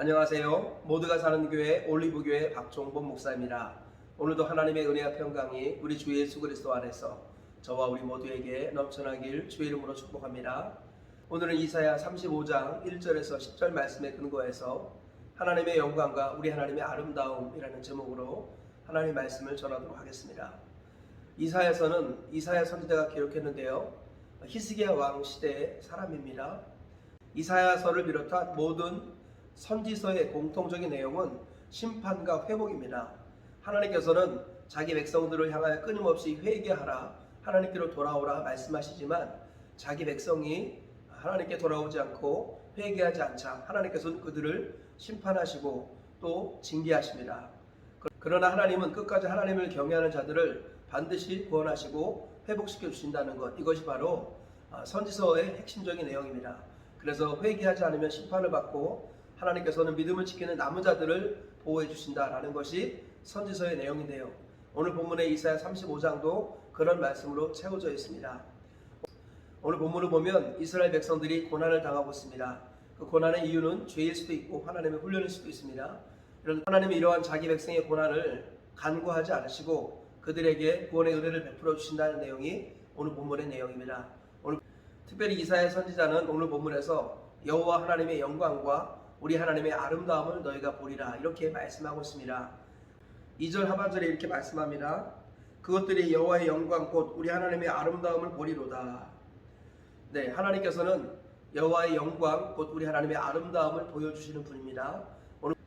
안녕하세요. 모두가 사는 교회 올리브교회 박종범 목사입니다. 오늘도 하나님의 은혜와 평강이 우리 주 예수 그리스도 안에서 저와 우리 모두에게 넘쳐나길 주의 이름으로 축복합니다. 오늘은 이사야 35장 1절에서 10절 말씀에 근거해서 하나님의 영광과 우리 하나님의 아름다움이라는 제목으로 하나님의 말씀을 전하도록 하겠습니다. 이사야서는 이사야 선지자가 기록했는데요. 히스기야 왕 시대의 사람입니다. 이사야서를 비롯한 모든 선지서의 공통적인 내용은 심판과 회복입니다. 하나님께서는 자기 백성들을 향하여 끊임없이 회개하라, 하나님께로 돌아오라 말씀하시지만 자기 백성이 하나님께 돌아오지 않고 회개하지 않자 하나님께서는 그들을 심판하시고 또 징계하십니다. 그러나 하나님은 끝까지 하나님을 경외하는 자들을 반드시 구원하시고 회복시켜 주신다는 것, 이것이 바로 선지서의 핵심적인 내용입니다. 그래서 회개하지 않으면 심판을 받고 하나님께서는 믿음을 지키는 남은 자들을 보호해 주신다라는 것이 선지서의 내용인데요. 오늘 본문의 이사야 35장도 그런 말씀으로 채워져 있습니다. 오늘 본문을 보면 이스라엘 백성들이 고난을 당하고 있습니다. 그 고난의 이유는 죄일 수도 있고 하나님의 훈련일 수도 있습니다. 하나님이 이러한 자기 백성의 고난을 간구하지 않으시고 그들에게 구원의 은혜를 베풀어 주신다는 내용이 오늘 본문의 내용입니다. 오늘 특별히 이사야 선지자는 오늘 본문에서 여호와 하나님의 영광과 우리 하나님의 아름다움을 너희가 보리라 이렇게 말씀하고 있습니다. 2절 하반절에 이렇게 말씀합니다. 그것들이 여호와의 영광 곧 우리 하나님의 아름다움을 보리로다. 네, 하나님께서는 여호와의 영광 곧 우리 하나님의 아름다움을 보여주시는 분입니다.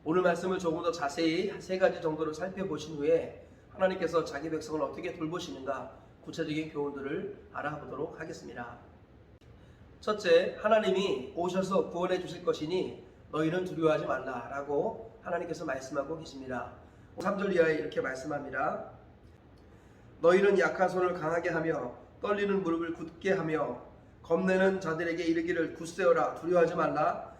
오늘 말씀을 조금 더 자세히 세 가지 정도로 살펴보신 후에 하나님께서 자기 백성을 어떻게 돌보시는가 구체적인 교훈들을 알아보도록 하겠습니다. 첫째, 하나님이 오셔서 구원해 주실 것이니 너희는 두려워하지 말라라고 하나님께서 말씀하고 계십니다. 3절 이하에 이렇게 말씀합니다. 너희는 약한 손을 강하게 하며 떨리는 무릎을 굳게 하며 겁내는 자들에게 이르기를 굳세어라 두려워하지 말라.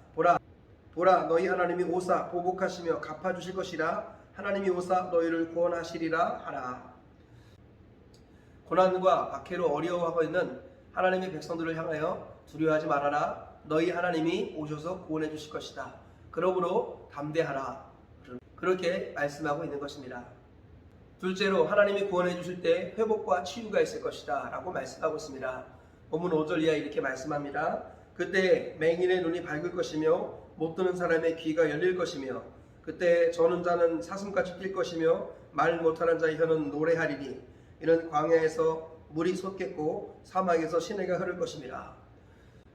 보라 너희 하나님이 오사 보복하시며 갚아주실 것이라. 하나님이 오사 너희를 구원하시리라 하라. 고난과 박해로 어려워하고 있는 하나님의 백성들을 향하여 두려워하지 말아라. 너희 하나님이 오셔서 구원해 주실 것이다. 그러므로 담대하라. 그렇게 말씀하고 있는 것입니다. 둘째로 하나님이 구원해 주실 때 회복과 치유가 있을 것이다 라고 말씀하고 있습니다. 본문 5절 이하에 이렇게 말씀합니다. 그때 맹인의 눈이 밝을 것이며 못 듣는 사람의 귀가 열릴 것이며 그때 저는 자는 사슴같이 뛸 것이며 말 못하는 자의 혀는 노래하리니 이는 광야에서 물이 솟겠고 사막에서 시내가 흐를 것입니다.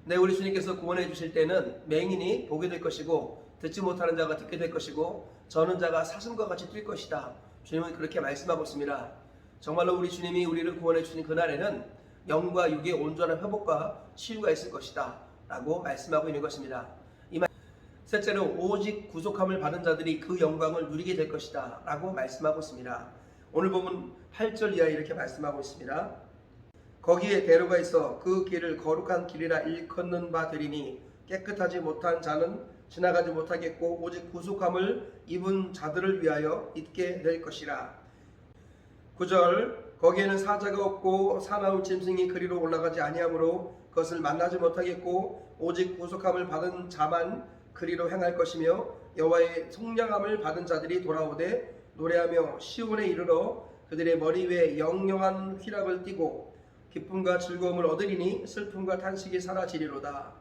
네, 우리 주님께서 구원해 주실 때는 맹인이 보게 될 것이고 듣지 못하는 자가 듣게 될 것이고 저는 자가 사슴과 같이 뛸 것이다. 주님은 그렇게 말씀하고 있습니다. 정말로 우리 주님이 우리를 구원해 주신 그날에는 영과 육의 온전한 회복과 치유가 있을 것이다 라고 말씀하고 있는 것입니다. 셋째로 오직 구속함을 받은 자들이 그 영광을 누리게 될 것이다 라고 말씀하고 있습니다. 오늘 보면 8절 이하에 이렇게 말씀하고 있습니다. 거기에 대로가 있어 그 길을 거룩한 길이라 일컫는 바 되리니 깨끗하지 못한 자는 지나가지 못하겠고 오직 구속함을 입은 자들을 위하여 있게 될 것이라. 9절 거기에는 사자가 없고 사나운 짐승이 그리로 올라가지 아니하므로 그것을 만나지 못하겠고 오직 구속함을 받은 자만 그리로 행할 것이며 여호와의 속량함을 받은 자들이 돌아오되 노래하며 시온에 이르러 그들의 머리 위에 영영한 휘락을 띠고 기쁨과 즐거움을 얻으리니 슬픔과 탄식이 사라지리로다.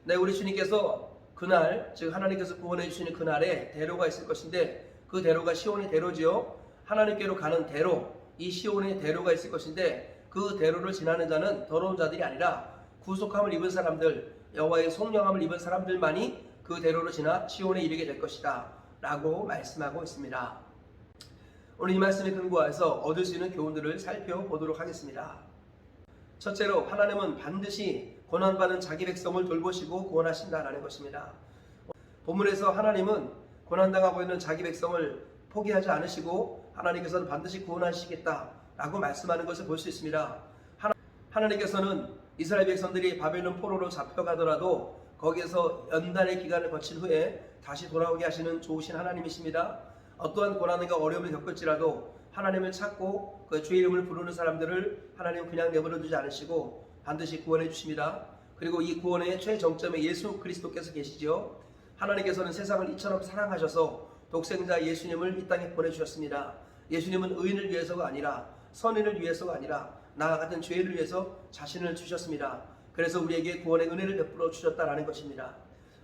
네, 우리 주님께서 그날, 즉 하나님께서 구원해 주시는 그날에 대로가 있을 것인데 그 대로가 시온의 대로지요. 하나님께로 가는 대로, 이 시온의 대로가 있을 것인데 그 대로를 지나는 자는 더러운 자들이 아니라 구속함을 입은 사람들, 여호와의 속량함을 입은 사람들만이 그 대로를 지나 시온에 이르게 될 것이다 라고 말씀하고 있습니다. 오늘 이 말씀에 근거해서 얻을 수 있는 교훈들을 살펴보도록 하겠습니다. 첫째로 하나님은 반드시 고난받은 자기 백성을 돌보시고 구원하신다라는 것입니다. 본문에서 하나님은 고난당하고 있는 자기 백성을 포기하지 않으시고 하나님께서는 반드시 구원하시겠다라고 말씀하는 것을 볼 수 있습니다. 하나님께서는 이스라엘 백성들이 바벨론 포로로 잡혀가더라도 거기에서 연단의 기간을 거친 후에 다시 돌아오게 하시는 좋으신 하나님이십니다. 어떠한 고난과 어려움을 겪을지라도 하나님을 찾고 그 주의 이름을 부르는 사람들을 하나님은 그냥 내버려 두지 않으시고 반드시 구원해 주십니다. 그리고 이 구원의 최정점에 예수 그리스도께서 계시죠. 하나님께서는 세상을 이처럼 사랑하셔서 독생자 예수님을 이 땅에 보내주셨습니다. 예수님은 의인을 위해서가 아니라 선인을 위해서가 아니라 나와 같은 죄를 위해서 자신을 주셨습니다. 그래서 우리에게 구원의 은혜를 베풀어 주셨다라는 것입니다.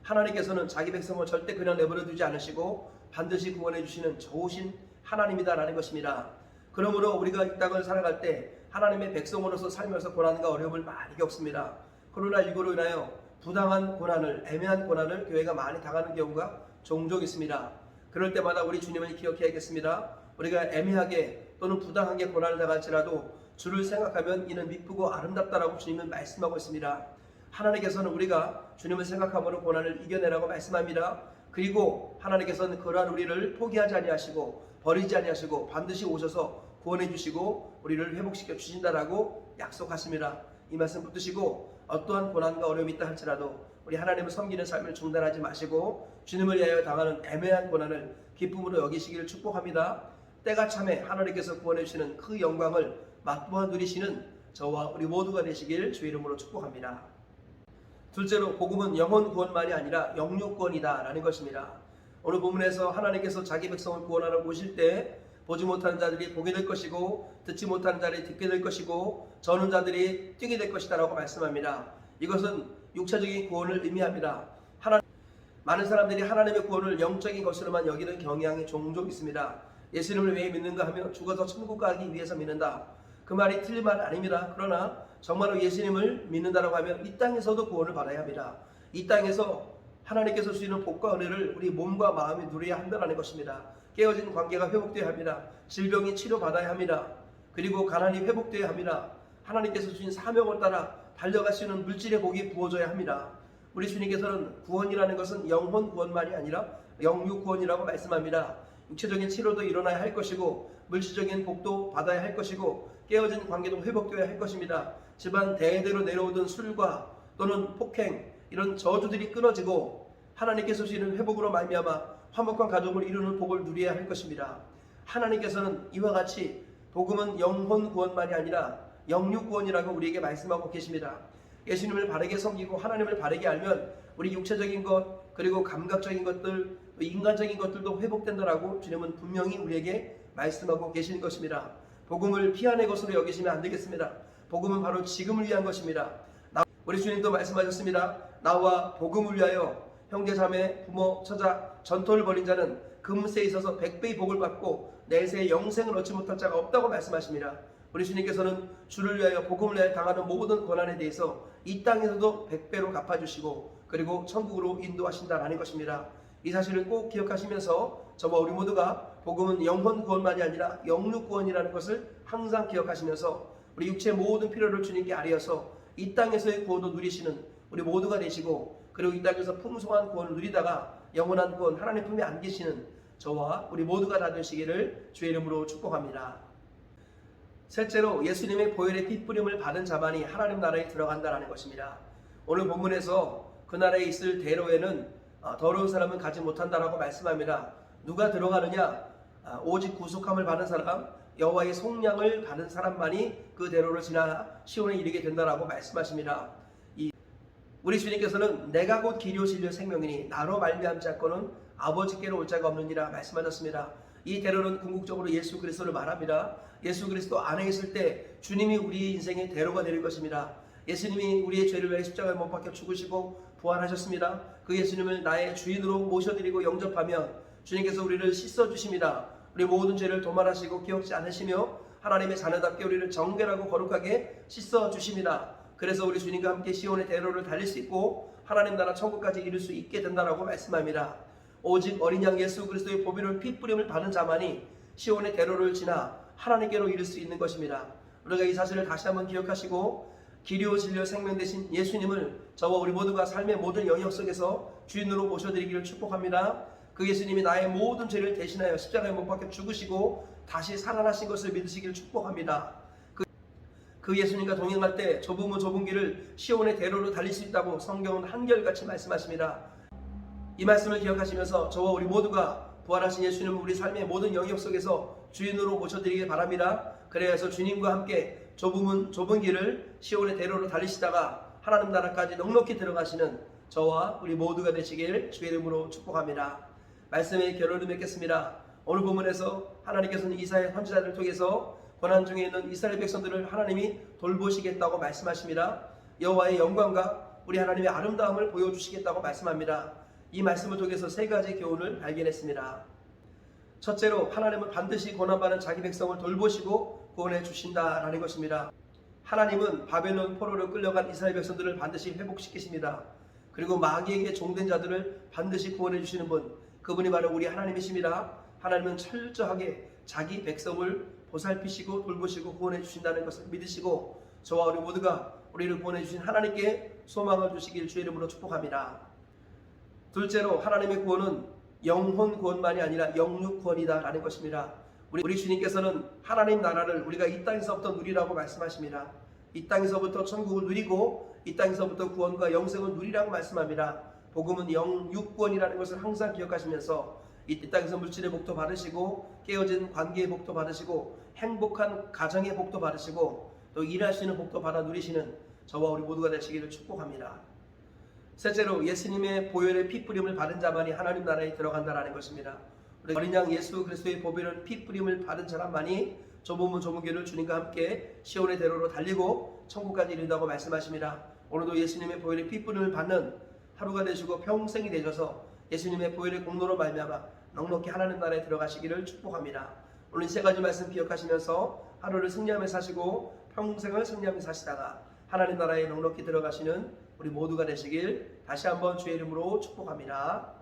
하나님께서는 자기 백성을 절대 그냥 내버려 두지 않으시고 반드시 구원해 주시는 좋으신 하나님이다라는 것입니다. 그러므로 우리가 이 땅을 살아갈 때 하나님의 백성으로서 살면서 고난과 어려움을 많이 겪습니다. 코로나19로 인하여 부당한 고난을, 애매한 고난을 교회가 많이 당하는 경우가 종종 있습니다. 그럴 때마다 우리 주님을 기억해야겠습니다. 우리가 애매하게 또는 부당하게 고난을 당할지라도 주를 생각하면 이는 미쁘고 아름답다라고 주님은 말씀하고 있습니다. 하나님께서는 우리가 주님을 생각함으로 고난을 이겨내라고 말씀합니다. 그리고 하나님께서는 그러한 우리를 포기하지 아니하시고 버리지 아니하시고 반드시 오셔서 구원해 주시고 우리를 회복시켜 주신다라고 약속하십니다. 이 말씀 붙드시고 어떠한 고난과 어려움이 있다 할지라도 우리 하나님을 섬기는 삶을 중단하지 마시고 주님을 위하여 당하는 애매한 고난을 기쁨으로 여기시기를 축복합니다. 때가 참에 하나님께서 구원해 주시는 그 영광을 맛보아 누리시는 저와 우리 모두가 되시길 주의 이름으로 축복합니다. 둘째로 복음은 영혼 구원만이 아니라 영육 구원이다 라는 것입니다. 오늘 본문에서 하나님께서 자기 백성을 구원하러 오실 때 보지 못하는 자들이 보게 될 것이고 듣지 못하는 자들이 듣게 될 것이고 저는 자들이 뛰게 될 것이다 라고 말씀합니다. 이것은 육체적인 구원을 의미합니다. 많은 사람들이 하나님의 구원을 영적인 것으로만 여기는 경향이 종종 있습니다. 예수님을 왜 믿는가 하면 죽어서 천국 가기 위해서 믿는다. 그 말이 틀린 말 아닙니다. 그러나 정말로 예수님을 믿는다라고 하면 이 땅에서도 구원을 받아야 합니다. 이 땅에서 하나님께서 주시는 복과 은혜를 우리 몸과 마음이 누려야 한다는 것입니다. 깨어진 관계가 회복되어야 합니다. 질병이 치료받아야 합니다. 그리고 가난이 회복되어야 합니다. 하나님께서 주신 사명을 따라 달려갈 수 있는 물질의 복이 부어져야 합니다. 우리 주님께서는 구원이라는 것은 영혼 구원만이 아니라 영육 구원이라고 말씀합니다. 육체적인 치료도 일어나야 할 것이고 물질적인 복도 받아야 할 것이고 깨어진 관계도 회복되어야 할 것입니다. 집안 대대로 내려오던 술과 또는 폭행 이런 저주들이 끊어지고 하나님께서 주시는 회복으로 말미암아 화목한 가족을 이루는 복을 누려야 할 것입니다. 하나님께서는 이와 같이 복음은 영혼 구원만이 아니라 영육 구원이라고 우리에게 말씀하고 계십니다. 예수님을 바르게 섬기고 하나님을 바르게 알면 우리 육체적인 것 그리고 감각적인 것들 인간적인 것들도 회복된다라고 주님은 분명히 우리에게 말씀하고 계시는 것입니다. 복음을 피한의 것으로 여기시면 안 되겠습니다. 복음은 바로 지금을 위한 것입니다. 우리 주님도 말씀하셨습니다. 나와 복음을 위하여 형제 자매 부모 처자 전토를 벌인 자는 금세에 있어서 100배의 복을 받고 내세에 영생을 얻지 못할 자가 없다고 말씀하십니다. 우리 주님께서는 주를 위하여 복음을 위하여 당하는 모든 고난에 대해서 이 땅에서도 100배로 갚아주시고 그리고 천국으로 인도하신다라는 것입니다. 이 사실을 꼭 기억하시면서 저와 우리 모두가 복음은 영혼 구원만이 아니라 영육 구원이라는 것을 항상 기억하시면서 우리 육체의 모든 필요를 주님께 아뢰어서 이 땅에서의 구원도 누리시는 우리 모두가 되시고 그리고 이 땅에서 풍성한 구원을 누리다가 영원한 구원 하나님 품에 안기시는 저와 우리 모두가 다 되시기를 주의 이름으로 축복합니다. 셋째로 예수님의 보혈의 핏뿌림을 받은 자만이 하나님 나라에 들어간다는 것입니다. 오늘 본문에서 그 나라에 있을 대로에는 더러운 사람은 가지 못한다라고 말씀합니다. 누가 들어가느냐? 오직 구속함을 받은 사람, 여호와의 속량을 받은 사람만이 그 대로를 지나 시온에 이르게 된다라고 말씀하십니다. 우리 주님께서는 내가 곧 길이요 진리요 생명이니 나로 말미암지 않고는 아버지께로 올 자가 없느니라 말씀하셨습니다. 이 대로는 궁극적으로 예수 그리스도를 말합니다. 예수 그리스도 안에 있을 때 주님이 우리의 인생의 대로가 되는 것입니다. 예수님이 우리의 죄를 위해 십자가에 못 박혀 죽으시고 부활하셨습니다. 그 예수님을 나의 주인으로 모셔드리고 영접하면 주님께서 우리를 씻어주십니다. 우리 모든 죄를 도말하시고 기억지 않으시며 하나님의 자녀답게 우리를 정결하고 거룩하게 씻어주십니다. 그래서 우리 주님과 함께 시온의 대로를 달릴 수 있고 하나님 나라 천국까지 이룰 수 있게 된다라고 말씀합니다. 오직 어린 양 예수 그리스도의 보혈을 핏뿌림을 받은 자만이 시온의 대로를 지나 하나님께로 이룰 수 있는 것입니다. 우리가 이 사실을 다시 한번 기억하시고 길이요 진리요 생명 되신 예수님을 저와 우리 모두가 삶의 모든 영역 속에서 주인으로 모셔드리기를 축복합니다. 그 예수님이 나의 모든 죄를 대신하여 십자가에 못 박혀 죽으시고 다시 살아나신 것을 믿으시기를 축복합니다. 그 예수님과 동행할 때 좁은 길을 시온의 대로로 달릴 수 있다고 성경은 한결같이 말씀하십니다. 이 말씀을 기억하시면서 저와 우리 모두가 부활하신 예수님을 우리 삶의 모든 영역 속에서 주인으로 모셔드리길 바랍니다. 그래서 주님과 함께 좁은 길을 시온의 대로로 달리시다가 하나님 나라까지 넉넉히 들어가시는 저와 우리 모두가 되시길 주의 이름으로 축복합니다. 말씀의 결론을 맺겠습니다. 오늘 본문에서 하나님께서는 이사야 선지자를 통해서 고난 중에 있는 이스라엘 백성들을 하나님이 돌보시겠다고 말씀하십니다. 여호와의 영광과 우리 하나님의 아름다움을 보여주시겠다고 말씀합니다. 이 말씀을 통해서 세 가지 교훈을 발견했습니다. 첫째로 하나님은 반드시 고난받은 자기 백성을 돌보시고 구원해 주신다라는 것입니다. 하나님은 바벨론 포로로 끌려간 이스라엘 백성들을 반드시 회복시키십니다. 그리고 마귀에게 종된 자들을 반드시 구원해 주시는 분, 그분이 바로 우리 하나님이십니다. 하나님은 철저하게 자기 백성을 보살피시고 돌보시고 구원해 주신다는 것을 믿으시고 저와 우리 모두가 우리를 구원해 주신 하나님께 소망을 주시길 주의 이름으로 축복합니다. 둘째로 하나님의 구원은 영혼 구원만이 아니라 영육 구원이다라는 것입니다. 우리 주님께서는 하나님 나라를 우리가 이 땅에서부터 누리라고 말씀하십니다. 이 땅에서부터 천국을 누리고 이 땅에서부터 구원과 영생을 누리라고 말씀합니다. 복음은 영육구원이라는 것을 항상 기억하시면서 이 땅에서 물질의 복도 받으시고 깨어진 관계의 복도 받으시고 행복한 가정의 복도 받으시고 또 일할 수 있는 복도 받아 누리시는 저와 우리 모두가 되시기를 축복합니다. 셋째로 예수님의 보혈의 피뿌림을 받은 자만이 하나님 나라에 들어간다는 것입니다. 우리 어린 양 예수 그리스도의 보혈은 피뿌림을 받은 사람만이 좁은 길을 주님과 함께 시온의 대로로 달리고 천국까지 이른다고 말씀하십니다. 오늘도 예수님의 보혈의 피뿌림을 받는 하루가 되시고 평생이 되셔서 예수님의 보혈의 공로로 말미암아 넉넉히 하나님 나라에 들어가시기를 축복합니다. 오늘 세 가지 말씀 기억하시면서 하루를 승리하며 사시고 평생을 승리하며 사시다가 하나님 나라에 넉넉히 들어가시는 우리 모두가 되시길 다시 한번 주의 이름으로 축복합니다.